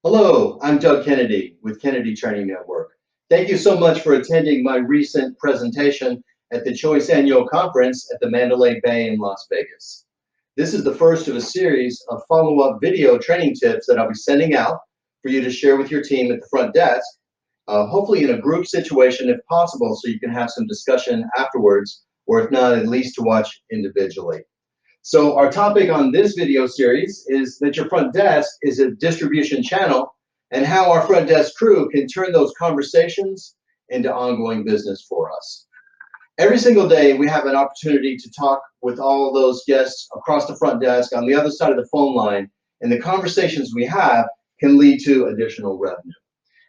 Hello, I'm Doug Kennedy with Kennedy Training Network. Thank you so much for attending my recent presentation at the Choice Annual Conference at the Mandalay Bay in Las Vegas. This is the first of a series of follow-up video training tips that I'll be sending out for you to share with your team at the front desk, hopefully in a group situation if possible, so you can have some discussion afterwards, or if not, at least to watch individually. So our topic on this video series is that your front desk is a distribution channel and how our front desk crew can turn those conversations into ongoing business for us. Every single day, we have an opportunity to talk with all those guests across the front desk on the other side of the phone line, and the conversations we have can lead to additional revenue.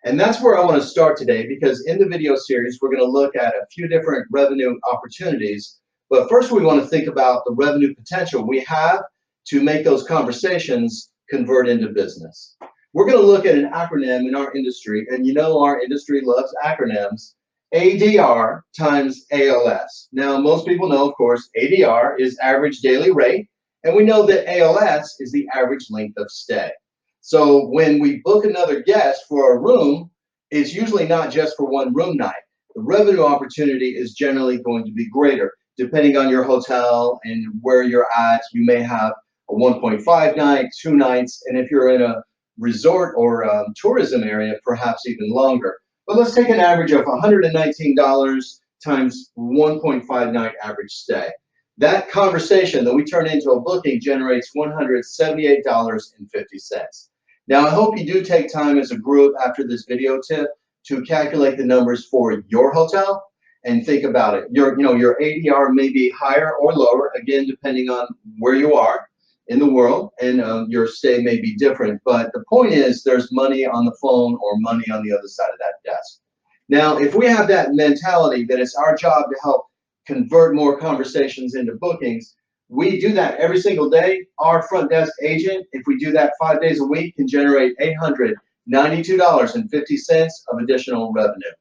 And that's where I want to start today, because in the video series, we're going to look at a few different revenue opportunities. But first, we want to think about the revenue potential we have to make those conversations convert into business. We're going to look at an acronym in our industry, and you know our industry loves acronyms, ADR times ALS. Now, most people know, of course, ADR is average daily rate, and we know that ALS is the average length of stay. So when we book another guest for a room, it's usually not just for one room night. The revenue opportunity is generally going to be greater. Depending on your hotel and where you're at, you may have a 1.5 night, 2 nights, and if you're in a resort or tourism area, perhaps even longer. But let's take an average of $119 times 1.5 night average stay. That conversation that we turn into a booking generates $178.50. Now, I hope you do take time as a group after this video tip to calculate the numbers for your hotel and think about it. Your ADR may be higher or lower, again, depending on where you are in the world, and your stay may be different. But the point is, there's money on the phone or money on the other side of that desk. Now, if we have that mentality that it's our job to help convert more conversations into bookings, we do that every single day. Our front desk agent, if we do that 5 days a week, can generate $892.50 of additional revenue.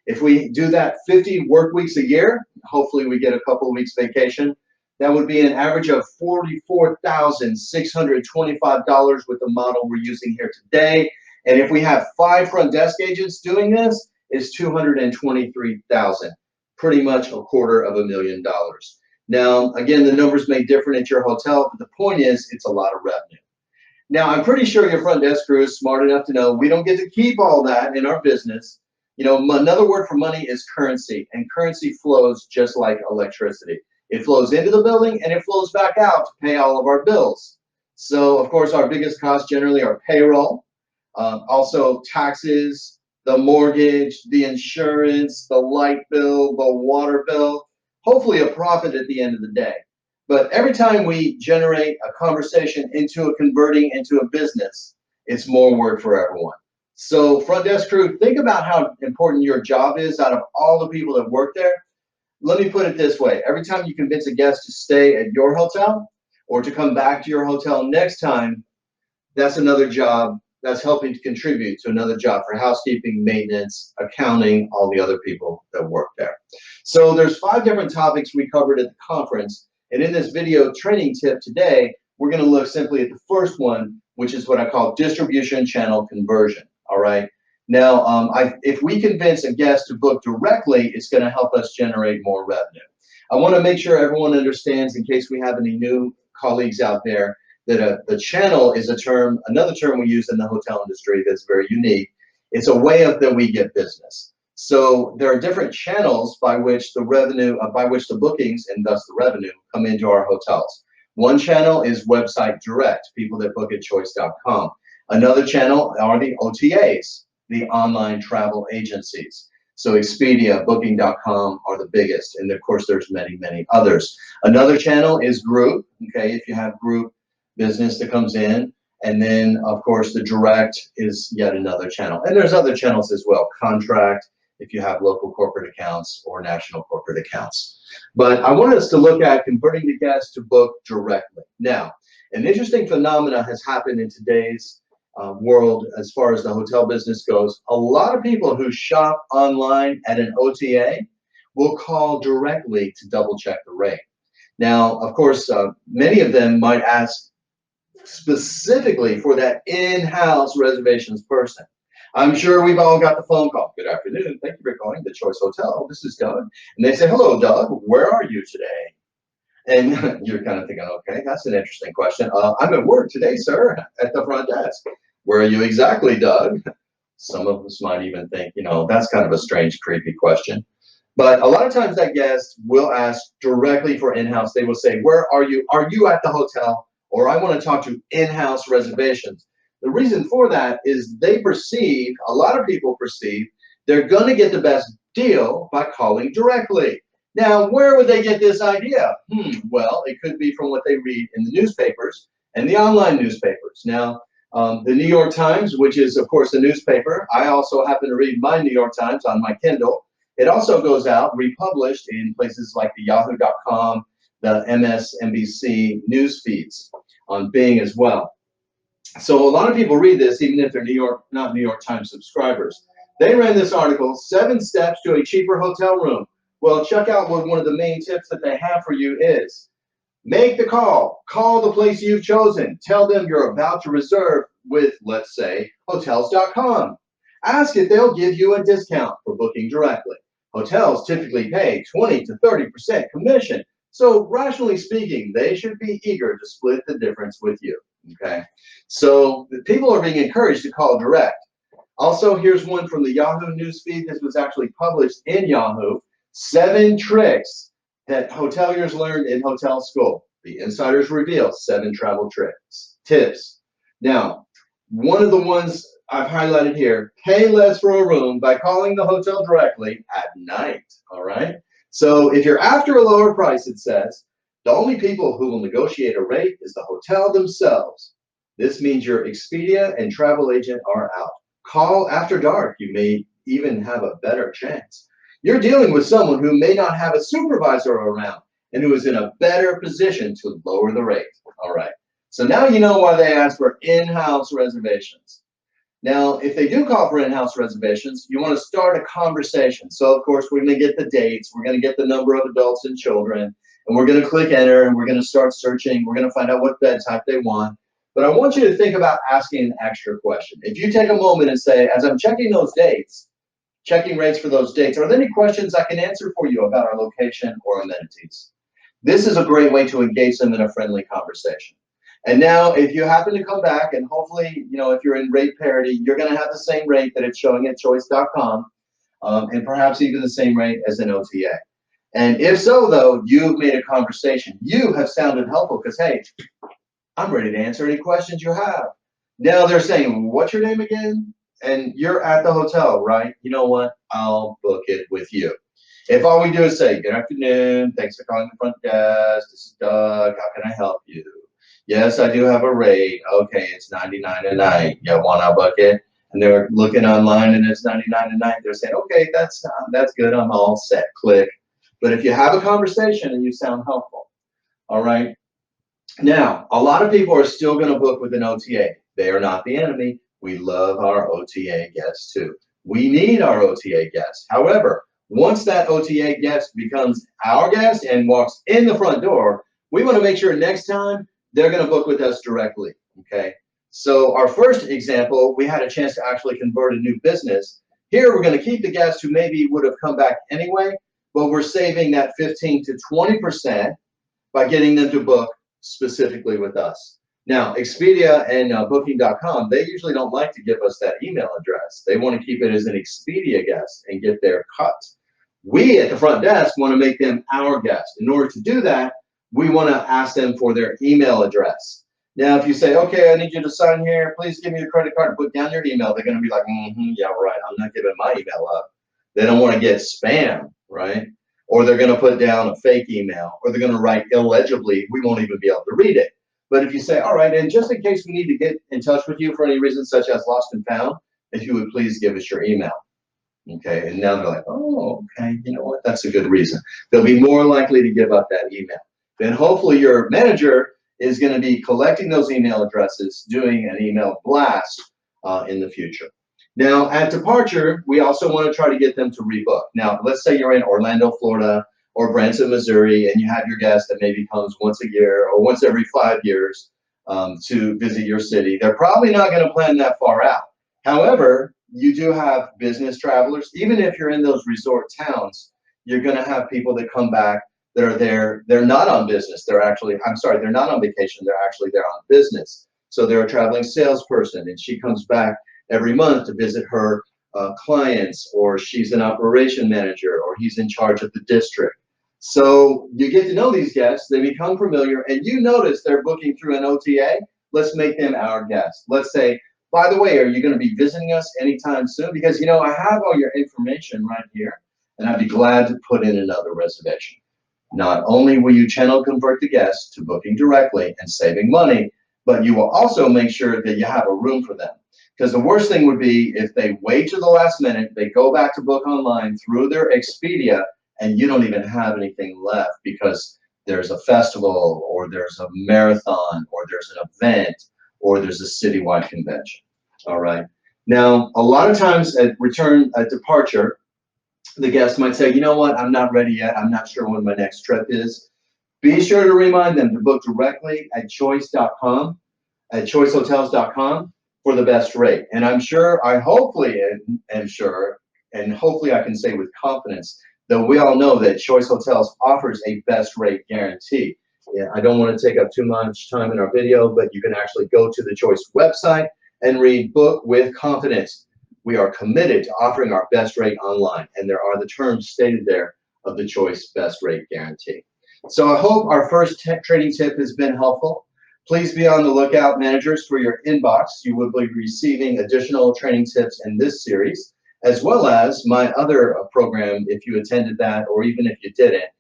If we do that 50 work weeks a year, hopefully we get a couple of weeks vacation, that would be an average of $44,625 with the model we're using here today. And if we have 5 front desk agents doing this, it's $223,000, pretty much $250,000. Now, again, the numbers may differ at your hotel, but the point is, it's a lot of revenue. Now, I'm pretty sure your front desk crew is smart enough to know we don't get to keep all that in our business. You know, another word for money is currency, and currency flows just like electricity. It flows into the building and it flows back out to pay all of our bills. So, of course, our biggest costs generally are payroll, also taxes, the mortgage, the insurance, the light bill, the water bill, hopefully a profit at the end of the day. But every time we generate a conversation into converting into a business, it's more work for everyone. So front desk crew, think about how important your job is out of all the people that work there. Let me put it this way. Every time you convince a guest to stay at your hotel or to come back to your hotel next time, that's another job that's helping to contribute to another job for housekeeping, maintenance, accounting, all the other people that work there. So there's 5 different topics we covered at the conference. And in this video training tip today, we're going to look simply at the first one, which is what I call distribution channel conversion. All right. Now, if we convince a guest to book directly, it's going to help us generate more revenue. I want to make sure everyone understands, in case we have any new colleagues out there, that the channel is another term we use in the hotel industry that's very unique. It's a way that we get business. So there are different channels by which the revenue, by which the bookings and thus the revenue come into our hotels. One channel is website direct, people that book at choice.com. Another channel are the OTAs, the online travel agencies. So Expedia, Booking.com are the biggest, and of course there's many, many others. Another channel is group, okay, if you have group business that comes in, and then of course the direct is yet another channel. And there's other channels as well, contract, if you have local corporate accounts or national corporate accounts. But I want us to look at converting the guests to book directly. Now, an interesting phenomena has happened in today's world as far as the hotel business goes. A lot of people who shop online at an OTA will call directly to double check the rate. Now, of course, many of them might ask specifically for that in-house reservations person. I'm sure we've all got the phone call. Good afternoon. Thank you for calling the Choice Hotel. This is Doug. And they say, hello, Doug. Where are you today? And you're kind of thinking, okay, that's an interesting question. I'm at work today, sir, at the front desk. Where are you exactly, Doug? Some of us might even think, that's kind of a strange, creepy question. But a lot of times that guest will ask directly for in-house. They will say, where are you? Are you at the hotel? Or I want to talk to in-house reservations. The reason for that is a lot of people perceive, they're going to get the best deal by calling directly. Now, where would they get this idea? Well, it could be from what they read in the newspapers and the online newspapers. Now, the New York Times, which is, of course, a newspaper. I also happen to read my New York Times on my Kindle. It also goes out republished in places like the yahoo.com, the MSNBC news feeds on Bing as well. So a lot of people read this, even if they're not New York Times subscribers. They ran this article, 7 steps to a cheaper hotel room. Well, check out what one of the main tips that they have for you is. Make the call. Call the place you've chosen. Tell them you're about to reserve with, let's say, hotels.com. Ask if they'll give you a discount for booking directly. Hotels typically pay 20 to 30% commission. So rationally speaking, they should be eager to split the difference with you. Okay. So the people are being encouraged to call direct. Also, here's one from the Yahoo newsfeed. This was actually published in Yahoo. 7 tricks that hoteliers learned in hotel school. The insiders reveal 7 travel tips. Now, one of the ones I've highlighted here, pay less for a room by calling the hotel directly at night, all right? So if you're after a lower price, it says, the only people who will negotiate a rate is the hotel themselves. This means your Expedia and travel agent are out. Call after dark. You may even have a better chance. You're dealing with someone who may not have a supervisor around and who is in a better position to lower the rate. All right. So now you know why they ask for in-house reservations. Now, if they do call for in-house reservations, you want to start a conversation. So, of course, we're going to get the dates. We're going to get the number of adults and children. And we're going to click enter, and we're going to start searching. We're going to find out what bed type they want. But I want you to think about asking an extra question. If you take a moment and say, as I'm checking those dates, checking rates for those dates, are there any questions I can answer for you about our location or amenities? This is a great way to engage them in a friendly conversation. And now, if you happen to come back, and hopefully, if you're in rate parity, you're going to have the same rate that it's showing at choice.com, and perhaps even the same rate as an OTA. And if so, though, you've made a conversation. You have sounded helpful because, hey, I'm ready to answer any questions you have. Now they're saying, what's your name again? And you're at the hotel, right? You know what? I'll book it with you. If all we do is say, good afternoon, thanks for calling the front desk. This is Doug. How can I help you? Yes, I do have a rate. Okay, it's $99 a night. You want to book it? And they're looking online and it's $99 a night. They're saying, okay, that's good. I'm all set. Click. But if you have a conversation and you sound helpful, all right. Now, a lot of people are still going to book with an OTA. They are not the enemy. We love our OTA guests too. We need our OTA guests. However, once that OTA guest becomes our guest and walks in the front door, we want to make sure next time they're going to book with us directly. Okay. So our first example, we had a chance to actually convert a new business. Here, we're going to keep the guests who maybe would have come back anyway, but we're saving that 15 to 20% by getting them to book specifically with us. Now, Expedia and Booking.com, they usually don't like to give us that email address. They want to keep it as an Expedia guest and get their cut. We at the front desk want to make them our guest. In order to do that, we want to ask them for their email address. Now, if you say, okay, I need you to sign here, please give me your credit card and put down your email, they're going to be like, yeah, right, I'm not giving my email up. They don't want to get spam, right? Or they're going to put down a fake email, or they're going to write illegibly. We won't even be able to read it. But if you say, all right, and just in case we need to get in touch with you for any reason such as lost and found, if you would please give us your email. Okay, and now they're like, oh, okay, you know what, that's a good reason. They'll be more likely to give up that email. Then hopefully your manager is going to be collecting those email addresses, doing an email blast in the future. Now, at departure, we also want to try to get them to rebook. Now, let's say you're in Orlando, Florida, or Branson, Missouri, and you have your guest that maybe comes once a year or once every 5 years. to visit your city. They're probably not going to plan that far out. However, you do have business travelers. Even if you're in those resort towns, you're going to have people that come back that are there. They're not on business. They're actually, I'm sorry, they're not on vacation. They're actually there on business. So they're a traveling salesperson, and she comes back every month to visit her clients, or she's an operation manager, or he's in charge of the district. So you get to know these guests, they become familiar, and you notice they're booking through an OTA. Let's make them our guests. Let's say, by the way, are you going to be visiting us anytime soon? Because, you know, I have all your information right here, and I'd be glad to put in another reservation. Not only will you channel convert the guests to booking directly and saving money, but you will also make sure that you have a room for them. Because the worst thing would be if they wait to the last minute, they go back to book online through their Expedia, and you don't even have anything left because there's a festival, or there's a marathon, or there's an event, or there's a citywide convention. All right. Now, a lot of times at departure, the guest might say, you know what, I'm not ready yet. I'm not sure when my next trip is. Be sure to remind them to book directly at choice.com, at choicehotels.com for the best rate. And I'm sure, I hopefully am sure, and hopefully I can say with confidence, that we all know that Choice Hotels offers a best rate guarantee. Yeah, I don't want to take up too much time in our video, but you can actually go to the Choice website and read Book with Confidence. We are committed to offering our best rate online, and there are the terms stated there of the Choice best rate guarantee. So I hope our first trading tip has been helpful. Please be on the lookout, managers, for your inbox. You will be receiving additional training tips in this series, as well as my other program, if you attended that, or even if you didn't,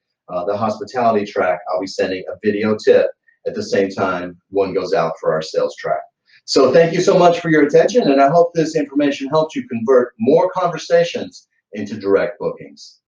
the hospitality track. I'll be sending a video tip at the same time one goes out for our sales track. So thank you so much for your attention, and I hope this information helped you convert more conversations into direct bookings.